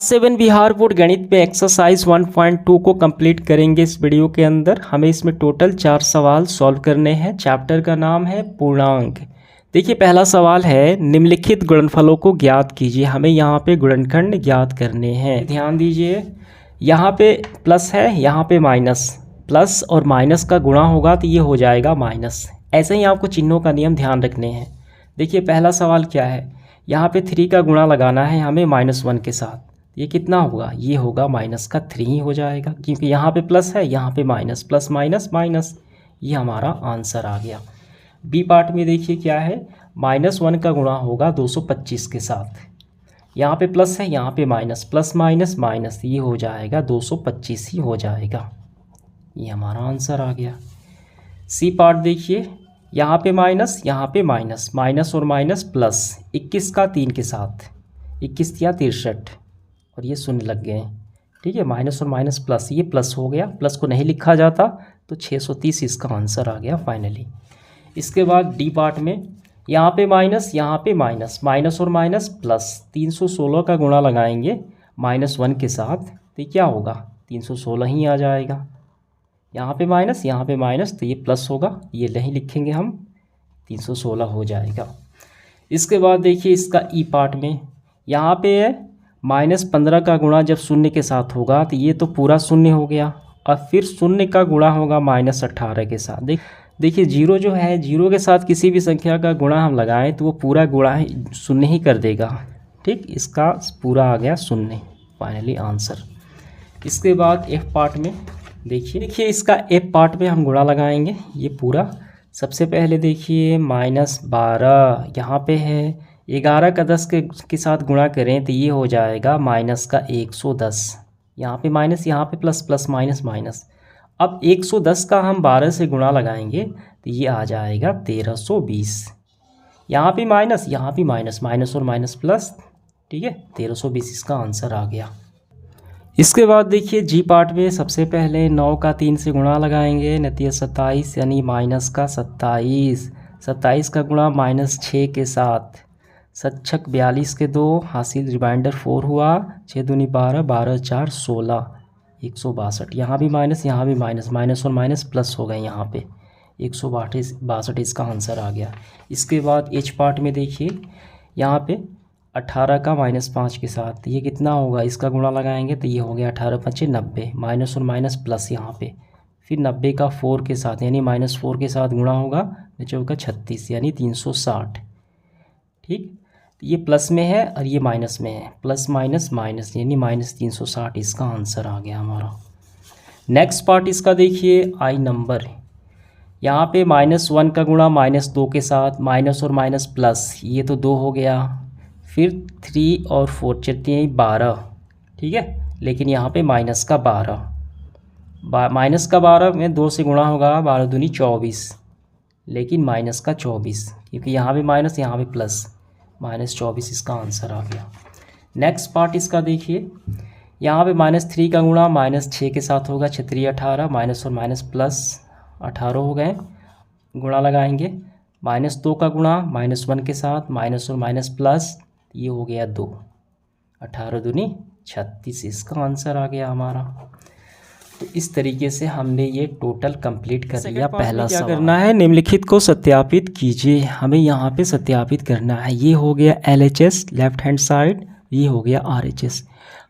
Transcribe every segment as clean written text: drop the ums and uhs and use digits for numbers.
7 Bihar board गणित में exercise 1.2 को कंप्लीट करेंगे इस वीडियो के अंदर। हमें इसमें टोटल 4 सवाल सॉल्व करने हैं। चैप्टर का नाम है पूर्णांक। देखिए पहला सवाल है निम्नलिखित गुणनफलों को ज्ञात कीजिए। हमें यहाँ पे गुणनखंड ज्ञात करने हैं। ध्यान दीजिए यहाँ पे प्लस है, यहाँ पे माइनस। प्लस और माइनस का गुणा होगा तो ये हो जाएगा माइनस। ऐसे ही आपको चिन्हों का नियम ध्यान रखने हैं। देखिए पहला सवाल क्या है, यहाँ पे 3 का गुणा लगाना है हमें -1 के साथ। ये कितना होगा, ये होगा माइनस का 3 ही हो जाएगा, क्योंकि यहाँ पे प्लस है यहाँ पे माइनस। प्लस माइनस माइनस, ये हमारा आंसर आ गया। बी पार्ट में देखिए क्या है, -1 का गुणा होगा 225 के साथ। यहाँ पे प्लस है यहाँ पे माइनस। प्लस माइनस माइनस, ये हो जाएगा 225 ही हो जाएगा। ये हमारा आंसर आ गया। सी पार्ट देखिए, यहाँ पे माइनस यहाँ पे माइनस। माइनस और माइनस प्लस, 21 का 3 के साथ। 21 या 63 और ये शून्य लग गए। ठीक है, माइनस और माइनस प्लस, ये प्लस हो गया। प्लस को नहीं लिखा जाता तो 630 इसका आंसर आ गया फाइनली। इसके बाद डी पार्ट में यहाँ पे माइनस यहाँ पे माइनस। माइनस और माइनस प्लस, 316 का गुणा लगाएंगे -1 के साथ तो क्या होगा, 316 ही आ जाएगा। यहाँ पे माइनस तो ये प्लस होगा, ये नहीं लिखेंगे हम, 316 हो जाएगा। इसके बाद देखिए इसका ई पार्ट में यहाँ पे है -15 का गुणा जब शून्य के साथ होगा तो ये तो पूरा शून्य हो गया, और फिर शून्य का गुणा होगा -18 के साथ। देखिए जीरो जो है, जीरो के साथ किसी भी संख्या का गुणा हम लगाएं तो वो पूरा गुणा शून्य ही कर देगा। ठीक, इसका पूरा आ गया शून्य, फाइनली आंसर। इसके बाद एफ पार्ट में देखिए इसका एफ पार्ट में हम गुणा लगाएंगे ये पूरा। सबसे पहले देखिए -12 यहाँ पे है, 11 का 10 के साथ गुणा करें तो ये हो जाएगा माइनस का 110। यहाँ पे माइनस यहाँ पे प्लस, प्लस माइनस माइनस। अब 110 का हम 12 से गुणा लगाएंगे तो ये आ जाएगा 1320। यहाँ पे माइनस, माइनस और माइनस प्लस। ठीक है, 1320 इसका आंसर आ गया। इसके बाद देखिए जी पार्ट में सबसे पहले 9 का 3 से गुणा लगाएंगे, नतीजा 27 यानी माइनस का 27। 27 का गुणा -6 के साथ, 7 42 के 2, हासिल रिमाइंडर 4 हुआ। 6 दूनी 12, 12 4 16, 162। यहाँ भी माइनस माइनस और माइनस प्लस हो गए यहाँ पे, 162 इसका आंसर आ गया। इसके बाद एच पार्ट में देखिए यहाँ पे 18 का -5 के साथ ये कितना होगा, इसका गुणा लगाएंगे तो ये हो गया 18 5 90। माइनस और माइनस प्लस यहाँ पे, फिर 90 का 4 के साथ यानी -4 के साथ गुणा होगा, नीचे होगा 36 यानी 360। ठीक, ये प्लस में है और ये माइनस में है, प्लस माइनस माइनस यानी -360 इसका आंसर आ गया हमारा। नेक्स्ट पार्ट इसका देखिए आई नंबर। यहाँ पे -1 का गुणा -2 के साथ, माइनस और माइनस प्लस, ये तो 2 हो गया। फिर 3 और 4 चलते 12। ठीक है, लेकिन यहाँ पे माइनस का 12, माइनस का 12 में 2 से गुणा होगा, 12 दूनी 24, लेकिन माइनस का 24, क्योंकि यहाँ पे माइनस यहाँ पे प्लस, -24 इसका आंसर आ गया। नेक्स्ट पार्ट इसका देखिए, यहाँ पे -3 का गुणा -6 के साथ होगा, 6 18, माइनस और माइनस प्लस 18 हो गए। गुणा लगाएंगे, -2 का गुणा -1 के साथ, माइनस और माइनस प्लस, ये हो गया 2, 18 दूनी 36 इसका आंसर आ गया हमारा। तो इस तरीके से हमने ये टोटल कंप्लीट कर लिया। पहला क्या करना है, निम्नलिखित को सत्यापित कीजिए। हमें यहाँ पे सत्यापित करना है। ये हो गया LHS लेफ्ट हैंड साइड, ये हो गया RHS।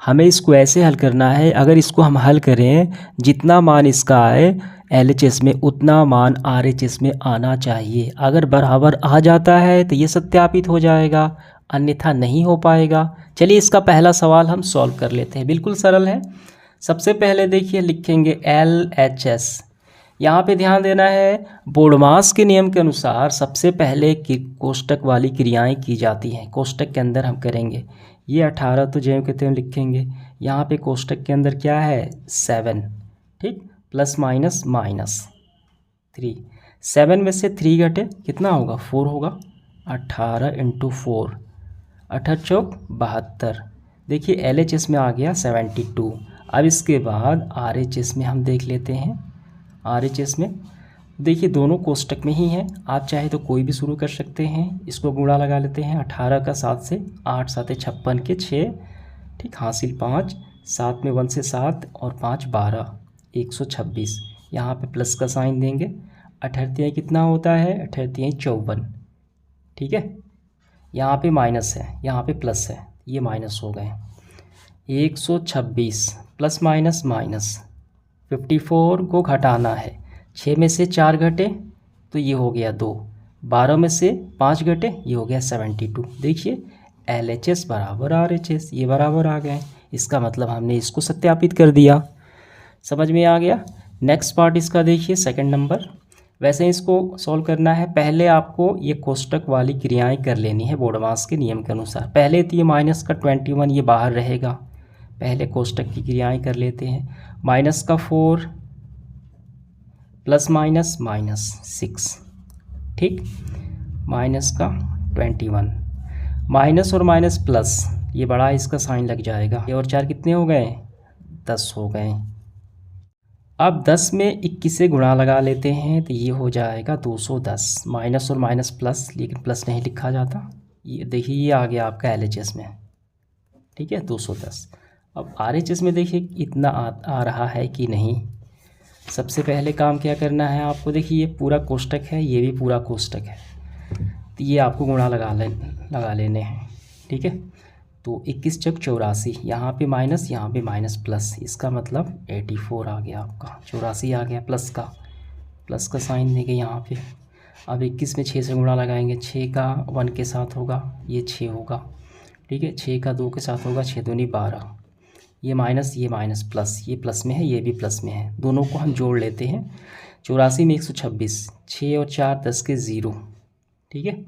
हमें इसको ऐसे हल करना है, अगर इसको हम हल करें जितना मान इसका आए LHS में उतना मान RHS में आना चाहिए। अगर बराबर आ जाता है तो ये सत्यापित हो जाएगा, अन्यथा नहीं हो पाएगा। चलिए इसका पहला सवाल हम सॉल्व कर लेते हैं, बिल्कुल सरल है। सबसे पहले देखिए लिखेंगे LHS। यहाँ पे ध्यान देना है, बोडमास के नियम के अनुसार सबसे पहले कोष्टक वाली क्रियाएं की जाती हैं। कोष्टक के अंदर हम करेंगे ये 18 तो ज्यों के त्यों लिखेंगे। यहाँ पे कोष्टक के अंदर क्या है 7, ठीक, प्लस माइनस -3। 7 में से 3 घटे कितना होगा, 4 होगा। 18 × 4, 18 चौक 72। देखिए LHS में आ गया 72। अब इसके बाद RHS में हम देख लेते हैं। RHS में देखिए दोनों कोष्टक में ही हैं, आप चाहे तो कोई भी शुरू कर सकते हैं। इसको गुणा लगा लेते हैं, 18 का 7 से, 8 7 56 के 6, ठीक, हासिल 5, 7 में 1 से 7 और 5 12, 126। यहाँ पे प्लस का साइन देंगे। 8 कितना होता है? 8 54। ठीक है, यहाँ पे माइनस है, यहाँ पे प्लस है, ये माइनस हो गए। 126 प्लस माइनस माइनस, 54 को घटाना है। 6 में से 4 घटे तो ये हो गया 2, 12 में से 5 घटे ये हो गया 72। देखिए LHS बराबर RHS, ये बराबर आ गए। इसका मतलब हमने इसको सत्यापित कर दिया। समझ में आ गया। नेक्स्ट पार्ट इसका देखिए, सेकंड नंबर। वैसे इसको सॉल्व करना है, पहले आपको ये कोष्टक वाली क्रियाएं कर लेनी है बोडमास के नियम के अनुसार। पहले तो ये माइनस का 21 ये बाहर रहेगा, पहले कोष्टक की क्रियाएं कर लेते हैं। माइनस का 4 प्लस माइनस माइनस 6, ठीक, माइनस का 21, माइनस और माइनस प्लस, ये बड़ा इसका साइन लग जाएगा। ये और 4 कितने हो गए? 10 हो गए। अब 10 में 21 से गुणा लगा लेते हैं तो ये हो जाएगा 210। माइनस और माइनस प्लस, लेकिन प्लस नहीं लिखा जाता। ये देखिए ये आ गया आपका LHS में, ठीक है, 210। अब RHS में देखिए इतना आ रहा है कि नहीं। सबसे पहले काम क्या करना है आपको, देखिए ये पूरा कोष्टक है, ये भी पूरा कोष्टक है, तो ये आपको गुणा लगा लेने हैं। ठीक है, तो 21 चौक 84, यहाँ पे माइनस यहाँ पे माइनस प्लस, इसका मतलब 84 आ गया आपका, 84 आ गया। प्लस का साइन देंगे यहाँ पे। अब 21 में 6 से गुणा लगाएंगे, 6 का 1 के साथ होगा, ये 6 होगा। ठीक है, 6 का 2 के साथ होगा, 6 दूनी 12, ये माइनस प्लस, ये प्लस में है ये भी प्लस में है, दोनों को हम जोड़ लेते हैं। 84 में 126, 6 और 4 10 के 0, ठीक है,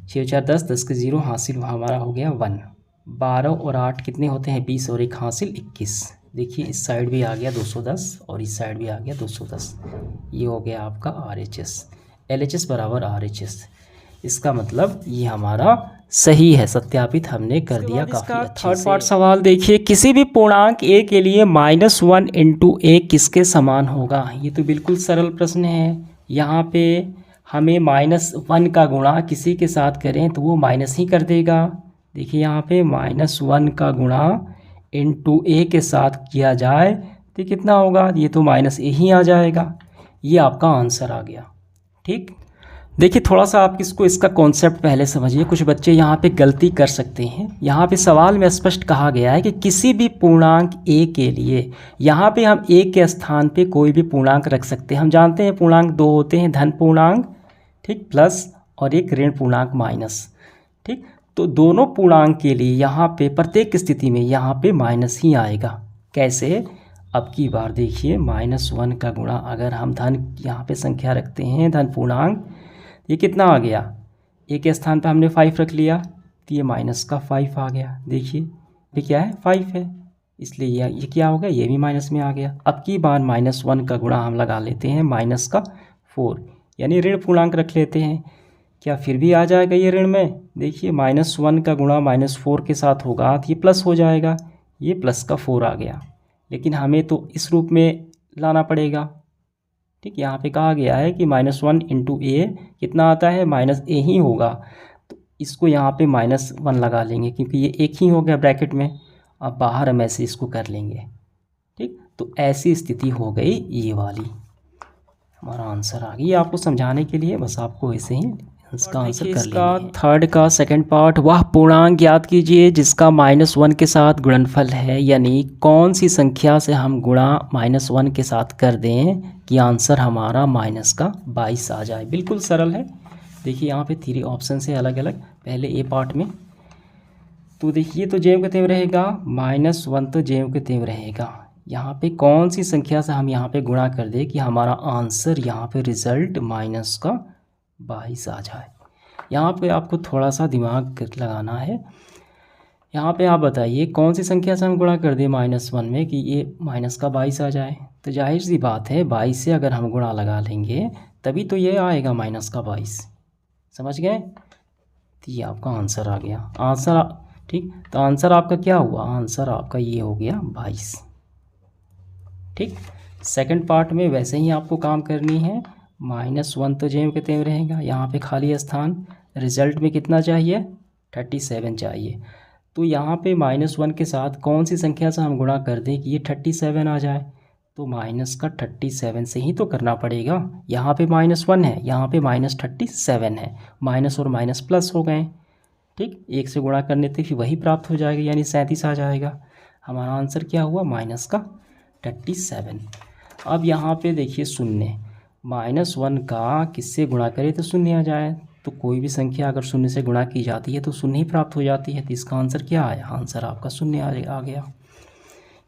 6 और 4 10, 10 के 0, हासिल हमारा हो गया 1। 12 और 8 कितने होते हैं? 20 और 1 हासिल 21। देखिए इस साइड भी आ गया 210 और इस साइड भी आ गया 210। ये हो गया आपका RHS। LHS बराबर RHS, इसका मतलब ये हमारा सही है, सत्यापित हमने कर दिया काफ़ी अच्छे से। थर्ड पार्ट सवाल देखिए, किसी भी पूर्णांक a के लिए -1 × a किसके समान होगा? ये तो बिल्कुल सरल प्रश्न है। यहाँ पे हमें -1 का गुणा किसी के साथ करें तो वो माइनस ही कर देगा। देखिए यहाँ पे -1 का गुणा × a के साथ किया जाए तो कितना होगा? ये तो -a ही आ जाएगा। ये आपका आंसर आ गया। ठीक, देखिए थोड़ा सा आप इसका कॉन्सेप्ट पहले समझिए, कुछ बच्चे यहाँ पे गलती कर सकते हैं। यहाँ पे सवाल में स्पष्ट कहा गया है कि किसी भी पूर्णांक a के लिए, यहाँ पे हम a के स्थान पे कोई भी पूर्णांक रख सकते हैं। हम जानते हैं पूर्णांक 2 होते हैं, धन पूर्णांक, ठीक, प्लस, और एक ऋण पूर्णांक माइनस। ठीक, तो दोनों पूर्णांक के लिए यहाँ पे प्रत्येक स्थिति में यहाँ पे माइनस ही आएगा। कैसे? अब की बार देखिए, -1 का गुणा अगर हम धन यहाँ पे संख्या रखते हैं, धन पूर्णांक, ये कितना आ गया? a के स्थान पे हमने 5 रख लिया तो ये माइनस का 5 आ गया। देखिए ये क्या है? 5 है, इसलिए ये क्या हो गया? ये भी माइनस में आ गया। अब की बार -1 का गुणा हम लगा लेते हैं माइनस का 4, यानी ऋण पूर्णांक रख लेते हैं। क्या फिर भी आ जाएगा ये ऋण में? देखिए -1 का गुणा -4 के साथ होगा तो ये प्लस हो जाएगा, ये प्लस का 4 आ गया। लेकिन हमें तो इस रूप में लाना पड़ेगा। ठीक, यहाँ पे कहा गया है कि -1 × a कितना आता है? -a ही होगा, तो इसको यहाँ पे -1 लगा लेंगे क्योंकि ये एक ही हो गया ब्रैकेट में। अब बाहर हम ऐसे इसको कर लेंगे। ठीक, तो ऐसी स्थिति हो गई ये वाली, हमारा आंसर आ गया। आपको समझाने के लिए बस आपको ऐसे ही इसका आंसर कर लेना है। थर्ड का सेकंड पार्ट, वह पूर्णांक याद कीजिए जिसका -1 के साथ गुणनफल है, यानी कौन सी संख्या से हम गुणा -1 के साथ कर दें कि आंसर हमारा -22 आ जाए। बिल्कुल सरल है। देखिए यहाँ पे 3 ऑप्शन है अलग अलग। पहले ए पार्ट में तो देखिए तो ज्यों के त्यों रहेगा, -1 तो ज्यों के त्यों रहेगा। यहाँ पे कौन सी संख्या से हम यहाँ पे गुणा कर दें कि हमारा आंसर यहाँ पे रिजल्ट -22 आ जाए। यहाँ पे आपको थोड़ा सा दिमाग लगाना है। यहाँ पे आप बताइए कौन सी संख्या से हम गुणा कर दें -1 में कि ये -22 आ जाए। तो जाहिर सी बात है 22 से अगर हम गुणा लगा लेंगे तभी तो ये आएगा -22। समझ गए? तो ये आपका आंसर आ गया। आंसर ठीक, तो आंसर आपका क्या हुआ? आंसर आपका ये हो गया 22। ठीक, सेकंड पार्ट में वैसे ही आपको काम करनी है। -1 तो ज्यों के त्यों रहेगा, यहाँ पे खाली स्थान। रिजल्ट में कितना चाहिए? 37 चाहिए। तो यहाँ पे -1 के साथ कौन सी संख्या से हम गुणा कर दें कि ये 37 आ जाए, तो माइनस का 37 से ही तो करना पड़ेगा। यहाँ पे -1 है, यहाँ पे -37 है, माइनस और माइनस प्लस हो गए। ठीक, 1 से गुणा करने से फिर वही प्राप्त हो जाएगा, यानी 37 आ जाएगा। हमारा आंसर क्या हुआ, माइनस का 37। अब यहाँ पे देखिए शून्य, -1 का किससे गुणा करें तो शून्य आ जाए। तो कोई भी संख्या अगर शून्य से गुणा की जाती है तो शून्य ही प्राप्त हो जाती है। तो इसका आंसर क्या आया, आंसर आपका शून्य आ गया।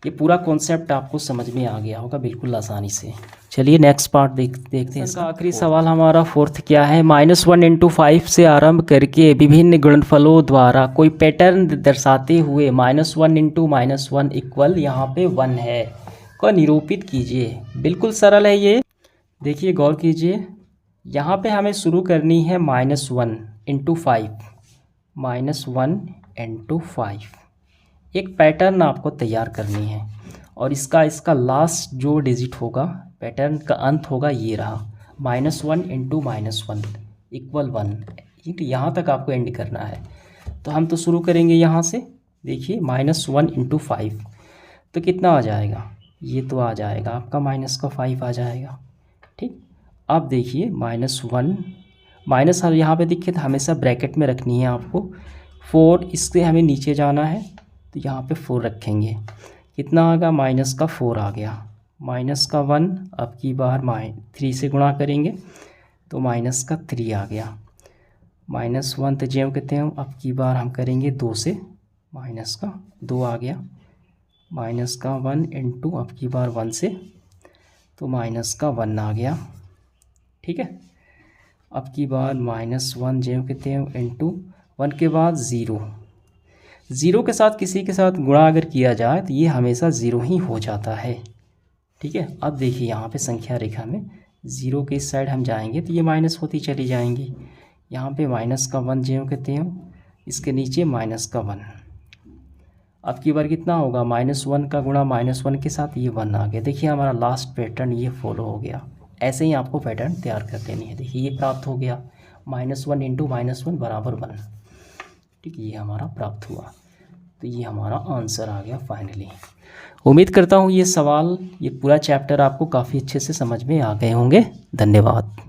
ये पूरा कॉन्सेप्ट आपको समझ में आ गया होगा बिल्कुल आसानी से। चलिए नेक्स्ट पार्ट देखते हैं। इसका आखिरी सवाल हमारा फोर्थ क्या है, -1 × 5 से आरंभ करके विभिन्न गुणनफलों द्वारा कोई पैटर्न दर्शाते हुए -1 × -1 इक्वल यहाँ पे 1 है को निरूपित कीजिए। बिल्कुल सरल है ये। देखिए गौर कीजिए, यहाँ पे हमें शुरू करनी है -1 × 5, -1 × 5 एक पैटर्न आपको तैयार करनी है, और इसका लास्ट जो डिजिट होगा, पैटर्न का अंत होगा ये रहा, -1 × -1 इक्वल 1। ठीक, यहाँ तक आपको एंड करना है। तो हम तो शुरू करेंगे यहाँ से। देखिए -1 × 5 तो कितना आ जाएगा, ये तो आ जाएगा आपका -5 आ जाएगा। ठीक, अब देखिए -1 माइनस यहाँ पे देखिए तो हमेशा ब्रैकेट में रखनी है आपको। 4 इससे हमें नीचे जाना है तो यहाँ पे 4 रखेंगे, कितना आ गया, -4 आ गया। -1 अब की बार 3 से गुणा करेंगे तो -3 आ गया। -1 तो ज्यों कहते हैं, अब की बार हम करेंगे 2 से, -2 आ गया। -1 × अब की बार 1 से तो -1 आ गया। ठीक है, अब की बार -1 ज्यों कहते हैं × 1 के बाद 0 के साथ किसी के साथ गुणा अगर किया जाए तो ये हमेशा 0 ही हो जाता है। ठीक है, अब देखिए यहाँ पे संख्या रेखा में 0 के इस साइड हम जाएंगे तो ये माइनस होती चली जाएंगी। यहाँ पे -1 ज्यों कहते हैं, इसके नीचे -1। अब की बार कितना होगा, -1 का गुणा -1 के साथ ये 1 आ गया। देखिए हमारा लास्ट पैटर्न ये फॉलो हो गया। ऐसे ही आपको पैटर्न तैयार कर देनी है। देखिए ये प्राप्त हो गया, -1 × -1 बराबर 1। ठीक, ये हमारा प्राप्त हुआ। तो ये हमारा आंसर आ गया फाइनली। उम्मीद करता हूँ ये सवाल, ये पूरा चैप्टर आपको काफ़ी अच्छे से समझ में आ गए होंगे। धन्यवाद।